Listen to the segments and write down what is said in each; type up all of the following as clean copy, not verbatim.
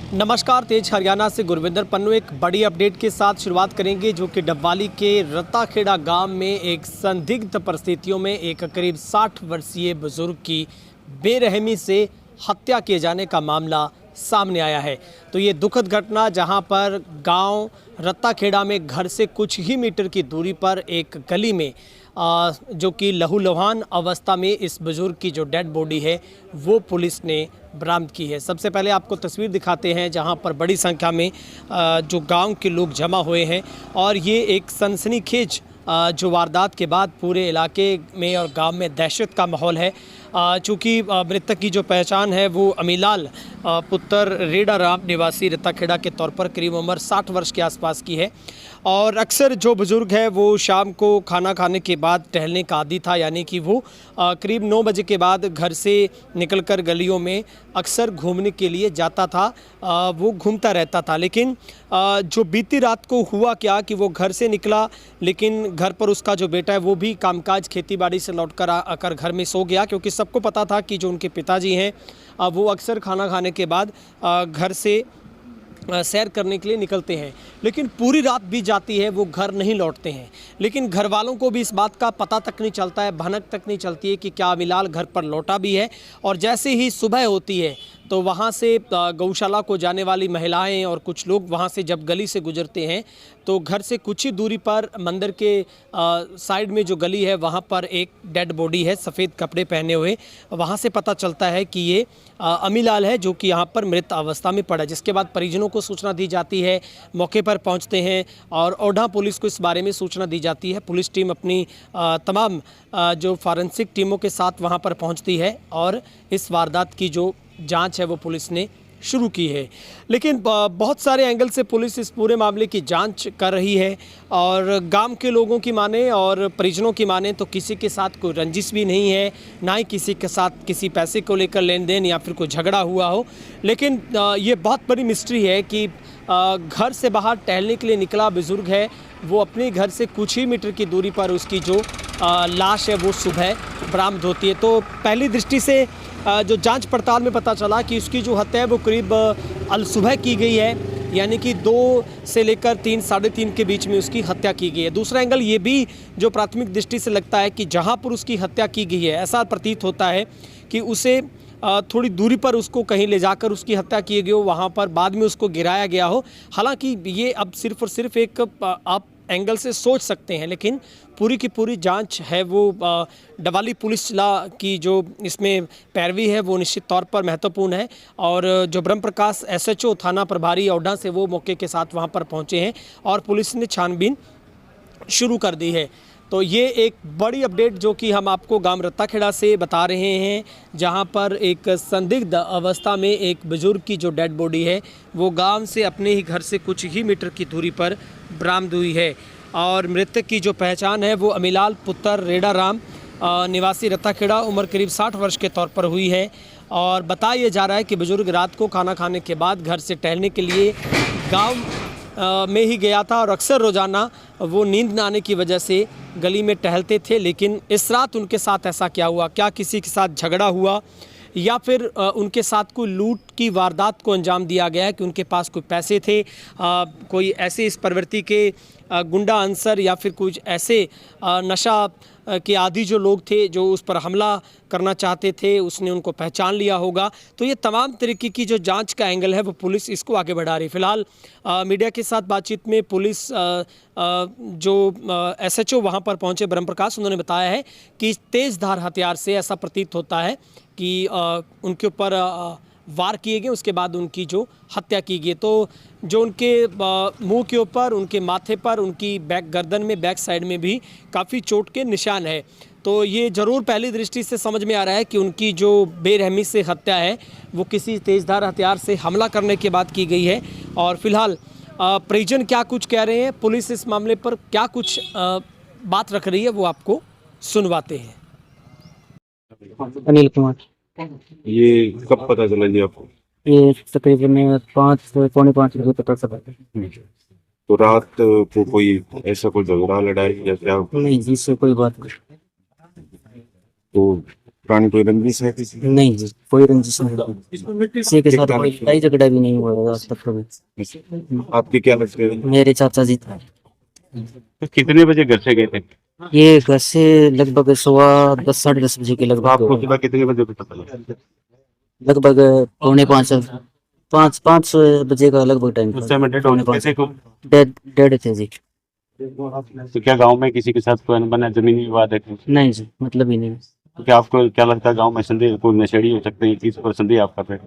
नमस्कार, तेज हरियाणा से गुरविंदर पन्नू एक बड़ी अपडेट के साथ शुरुआत करेंगे, जो कि डबवाली के रत्ताखेड़ा गांव में एक संदिग्ध परिस्थितियों में एक करीब 60 वर्षीय बुजुर्ग की बेरहमी से हत्या किए जाने का मामला सामने आया है। तो ये दुखद घटना, जहां पर गांव रत्ताखेड़ा में घर से कुछ ही मीटर की दूरी पर एक गली में जो कि लहूलुहान अवस्था में इस बुज़ुर्ग की जो डेड बॉडी है वो पुलिस ने बरामद की है। सबसे पहले आपको तस्वीर दिखाते हैं, जहां पर बड़ी संख्या में जो गांव के लोग जमा हुए हैं और ये एक सनसनीखेज जो वारदात के बाद पूरे इलाके में और गांव में दहशत का माहौल है। चूँकि मृतक की जो पहचान है वो अमीलाल पुत्र रेडा राम निवासी रत्ताखेड़ा के तौर पर करीब उम्र 60 वर्ष के आसपास की है। और अक्सर जो बुज़ुर्ग है वो शाम को खाना खाने के बाद टहलने का आदी था, यानी कि वो करीब 9 बजे के बाद घर से निकलकर गलियों में अक्सर घूमने के लिए जाता था। वो घूमता रहता था, लेकिन जो बीती रात को हुआ क्या कि वो घर से निकला, लेकिन घर पर उसका जो बेटा है वो भी कामकाज खेतीबाड़ी से लौटकर आकर घर में सो गया, क्योंकि सबको पता था कि जो उनके पिताजी हैं वो अक्सर खाना खाने के बाद घर से सैर करने के लिए निकलते हैं, लेकिन पूरी रात बीत जाती है, वो घर नहीं लौटते हैं। लेकिन घर वालों को भी इस बात का पता तक नहीं चलता है, भनक तक नहीं चलती है कि क्या अमीलाल घर पर लौटा भी है। और जैसे ही सुबह होती है तो वहाँ से गौशाला को जाने वाली महिलाएं और कुछ लोग वहाँ से जब गली से गुजरते हैं तो घर से कुछ ही दूरी पर मंदिर के साइड में जो गली है वहाँ पर एक डेड बॉडी है, सफ़ेद कपड़े पहने हुए। वहाँ से पता चलता है कि ये अमीलाल है, जो कि यहाँ पर मृत अवस्था में पड़ा। जिसके बाद परिजनों को सूचना दी जाती है, मौके पर पहुँचते हैं और ओढ़ा पुलिस को इस बारे में सूचना दी जाती है। पुलिस टीम अपनी तमाम जो फॉरेंसिक टीमों के साथ वहाँ पर पहुँचती है और इस वारदात की जो जांच है वो पुलिस ने शुरू की है। लेकिन बहुत सारे एंगल से पुलिस इस पूरे मामले की जांच कर रही है और गांव के लोगों की माने और परिजनों की माने तो किसी के साथ कोई रंजिश भी नहीं है, ना ही किसी के साथ किसी पैसे को लेकर लेन देन या फिर कोई झगड़ा हुआ हो। लेकिन ये बहुत बड़ी मिस्ट्री है कि घर से बाहर टहलने के लिए निकला बुजुर्ग है, वो अपने घर से कुछ ही मीटर की दूरी पर उसकी जो लाश है वो सुबह बरामद होती है। तो पहली दृष्टि से जो जांच पड़ताल में पता चला कि उसकी जो हत्या है वो करीब अलसुबह की गई है, यानी कि 2 से लेकर 3 साढ़े 3 के बीच में उसकी हत्या की गई है। दूसरा एंगल ये भी जो प्राथमिक दृष्टि से लगता है कि जहां पर उसकी हत्या की गई है, ऐसा प्रतीत होता है कि उसे थोड़ी दूरी पर उसको कहीं ले जाकर उसकी हत्या की गई हो, वहाँ पर बाद में उसको गिराया गया हो। हालांकि ये अब सिर्फ और सिर्फ एक आप एंगल से सोच सकते हैं, लेकिन पूरी की पूरी जांच है वो डबवाली पुलिस की जो इसमें पैरवी है वो निश्चित तौर पर महत्वपूर्ण है। और जो ब्रह्म प्रकाश SHO थाना प्रभारी ओढ़ा से वो मौके के साथ वहां पर पहुंचे हैं और पुलिस ने छानबीन शुरू कर दी है। तो ये एक बड़ी अपडेट जो कि हम आपको गांव रत्ताखेड़ा से बता रहे हैं, जहां पर एक संदिग्ध अवस्था में एक बुजुर्ग की जो डेड बॉडी है वो गांव से अपने ही घर से कुछ ही मीटर की दूरी पर बरामद हुई है। और मृतक की जो पहचान है वो अमीलाल पुत्र रेडा राम निवासी रत्ताखेड़ा, उम्र करीब 60 वर्ष के तौर पर हुई है। और बताया जा रहा है कि बुजुर्ग रात को खाना खाने के बाद घर से टहलने के लिए गाँव में ही गया था और अक्सर रोज़ाना वो नींद न आने की वजह से गली में टहलते थे। लेकिन इस रात उनके साथ ऐसा क्या हुआ, क्या किसी के साथ झगड़ा हुआ या फिर उनके साथ कोई लूट की वारदात को अंजाम दिया गया है कि उनके पास कोई पैसे थे, कोई ऐसे इस प्रवृत्ति के गुंडा अंसर या फिर कुछ ऐसे नशा के आदि जो लोग थे जो उस पर हमला करना चाहते थे, उसने उनको पहचान लिया होगा। तो ये तमाम तरीके की जो जांच का एंगल है वो पुलिस इसको आगे बढ़ा रही है। फिलहाल मीडिया के साथ बातचीत में पुलिस जो SHO वहाँ पर पहुँचे ब्रह्म प्रकाश, उन्होंने बताया है कि तेज़ धार हथियार से ऐसा प्रतीत होता है कि उनके ऊपर वार किए गए, उसके बाद उनकी जो हत्या की गई। तो जो उनके मुंह के ऊपर, उनके माथे पर, उनकी गर्दन में, बैक साइड में भी काफ़ी चोट के निशान है। तो ये ज़रूर पहली दृष्टि से समझ में आ रहा है कि उनकी जो बेरहमी से हत्या है वो किसी तेज़धार हथियार से हमला करने के बाद की गई है। और फिलहाल परिजन क्या कुछ कह रहे हैं, पुलिस इस मामले पर क्या कुछ बात रख रही है, वो आपको सुनवाते हैं। अनिल कुमार। ये कब पता चला जी आपको? ये तकरीबन 5 पौने 5 बजे पता चला। तो रात को कोई ऐसा कोई झगड़ा लड़ाई या क्या? नहीं, इससे कोई बात नहीं। तो पुरानी कोई रंजिश है किसी की? नहीं जी, कोई रंजिश नहीं, किसी के साथ कोई लड़ाई झगड़ा भी नहीं हुआ है आज तक कभी। आपके क्या लगते हैं? मेरे चाचा जी थे। तो कितने बजे घर से गए थे? ये घर से लगभग 10:15 साढ़े 10 बजे के लगभग आपको सुबह कितने बजे पता चला? लगभग 4:45 5 बजे का लगभग टाइम उस समय डेड होने कैसे को? डेड थे जी। तो क्या गांव में किसी के साथ कोई अनबना जमीनी विवाद है? नहीं जी, मतलब ही नहीं। तो क्या आपको क्या लगता है गांव में संदेह कोई नशेड़ी हो सकते हैं? किस पर संदेह आपका पे?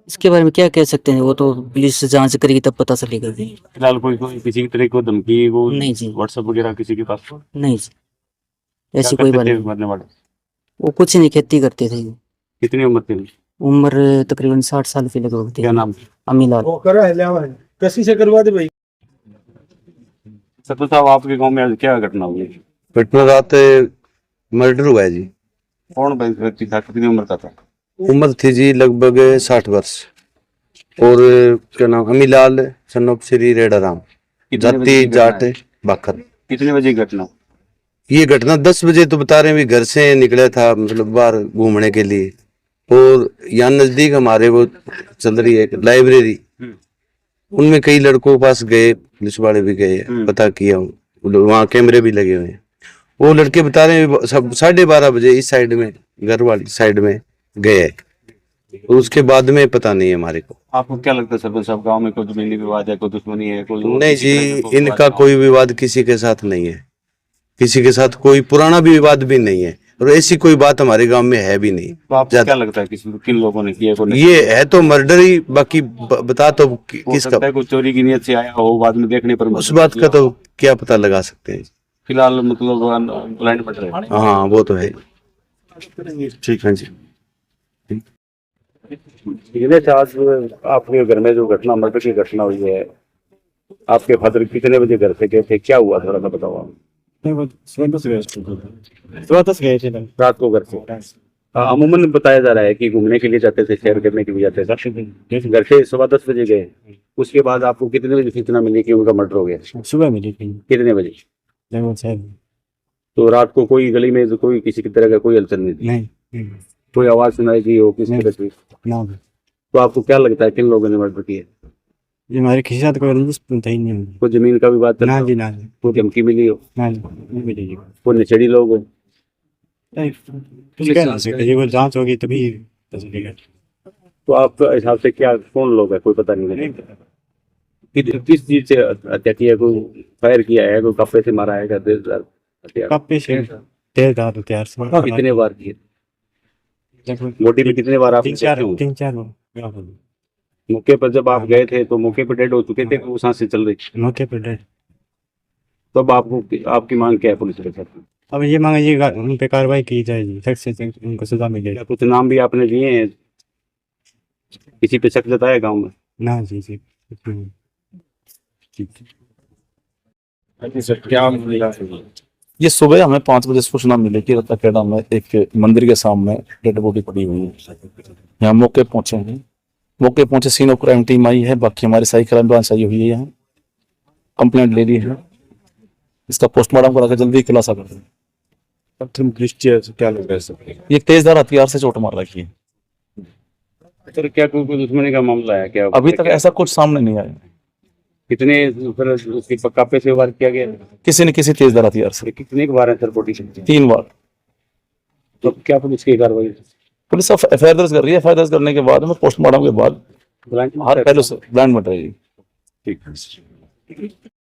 इसके बारे में क्या कह सकते हैं, वो तो पुलिस जांच करेगी तब पता चलेगा जी। फिलहाल कोई किसी की तरह को धमकी वो नहीं जी, व्हाट्सएप वगैरह किसी के पास? नहीं जी, ऐसी क्या कोई करते बात थे नहीं। मरने वाले? वो कुछ नहीं, खेती करते थे। कितनी उम्र थी? उम्र तकरीबन 60 साल के लगभग थी। क्या नाम? अमीलाल। कसी से करवा दे भाई। सत्तर साहब आपके गांव में आज क्या घटना हुई? घटना रात मर्डर हुआ है जी। कौन व्यक्ति था? कितनी उम्र का था? उम्र थी जी लगभग 60 वर्ष। और क्या नाम, अमीलाल सन ऑफ श्री रेडाराम, कितने बजे जाति की घटना जाट है? बाखर। कितने बजे की घटना? ये घटना 10 बजे तो बता रहे हैं, भी घर से निकला था मतलब बाहर घूमने के लिए। और यहाँ नजदीक हमारे वो चल रही है एक लाइब्रेरी, उनमें कई लड़कों के पास गए, पुलिस वाले भी गए, पता किया, वहाँ कैमरे भी लगे हुए हैं। वो लड़के बता रहे हैं सब 12:30 बजे इस साइड में, घर वाली साइड में गए। और उसके बाद में पता नहीं है हमारे को। आपको क्या लगता है सरपंच साहब, गांव में कोई जमीनी विवाद है, कोई दुश्मनी है, कोई नहीं जी, कोई इनका विवाद? कोई विवाद किसी के साथ नहीं है, किसी के साथ कोई पुराना भी विवाद भी नहीं है, और ऐसी कोई बात हमारे गांव में है भी नहीं। तो आपको क्या लगता है किन लोगों ने किया? कोई ये है तो मर्डर ही, बाकी बता तो हो किसका, सकता है कोई चोरी की नीयत से आया हो, बाद में देखने पर उस बात का तो क्या पता लगा सकते हैं। फिलहाल मतलब ब्लाइंड मर्डर है। हाँ वो तो है। ठीक है जी। आज आपके घर में जो घटना, मर्डर की घटना हुई है, आपके फादर कितने बजे घर से गए थे, क्या हुआ थोड़ा सा बताओ आप। सुबह 10 गए थे। रात को घर से अमूमन बताया जा रहा है कि घूमने के लिए जाते थे, सैर करने के लिए जाते थे, घर से सुबह 10 बजे गए। उसके बाद आपको कितने बजे सूचना मिली कि उनका मर्डर हो गया? सुबह मिली थी कितने बजे? लगभग 6। तो रात को कोई गली में कोई किसी की तरह का कोई हलचल नहीं थी? नहीं कोई आवाज सुनाई दी हो किसी तरह की? ना, तो आपको क्या लगता है किन लोगों ने मर्डर किया? ये हमारे किसी साथ कोई रंजिश था ही नहीं। कोई जमीन का विवाद ना था? जी, ना कोई धमकी मिली हो? नहीं मिलेगी। कोई नशेड़ी लोग हो? कुछ कह नहीं सकते, ये वो जांच होगी तभी पता चलेगा। तो आपके हिसाब से क्या कौन लोग है, कोई पता नहीं? किस चीज से हत्या की है? कोई फायर किया है, कोई कपड़े से मारा है, तेजधार हथियार? कप्पे से तेजधार हथियार से कितने बार किए? बॉडी में कितने बार आप 3-4 मौके पर जब आप गए थे तो मौके पर डेड हो चुके थे, वो सांसें चल रही थी? मौके पर डेड। तो अब आपको आपकी मांग क्या है पुलिस के साथ? अब ये मांगे उन पे कार्रवाई की जाएगी, सख्त से सख्त उनको सजा मिलेगी। क्या कुछ नाम भी आपने लिए हैं? किसी पे शक जताया गाँव में? ना जी जी, ये सुबह हमें 5 बजे सूचना मिली कि रत्ताखेड़ा में एक मंदिर के सामने डेड बॉडी पड़ी हुई है। यहाँ मौके पहुंचे हैं, मौके पहुंचे सीन ऑफ क्राइम टीम आई है, बाकी हमारी सारी क्राइम ब्रांच आई हुई है, यहाँ कंप्लेंट ले ली है, इसका पोस्टमार्टम करा के जल्दी खुलासा कर दें। क्या लग रहा है? ये तेजधार हथियार से चोट मार रखी है। सर क्या कोई दुश्मनी का मामला है क्या? अभी तक ऐसा कुछ सामने नहीं आया, कितने फिर उसकी कपड़े से वार किया गया? किसी न किसी तेजधार हथियार से। कितने बार है सर बॉडी? 3 बार। तो क्या पुलिस की कार्रवाई? पुलिस अब एफआईआर दर्ज कर रही है, एफआईआर दर्ज करने के बाद में पोस्टमार्टम के बाद हर पहलू से ब्लाइंड मर्डर है। ठीक है।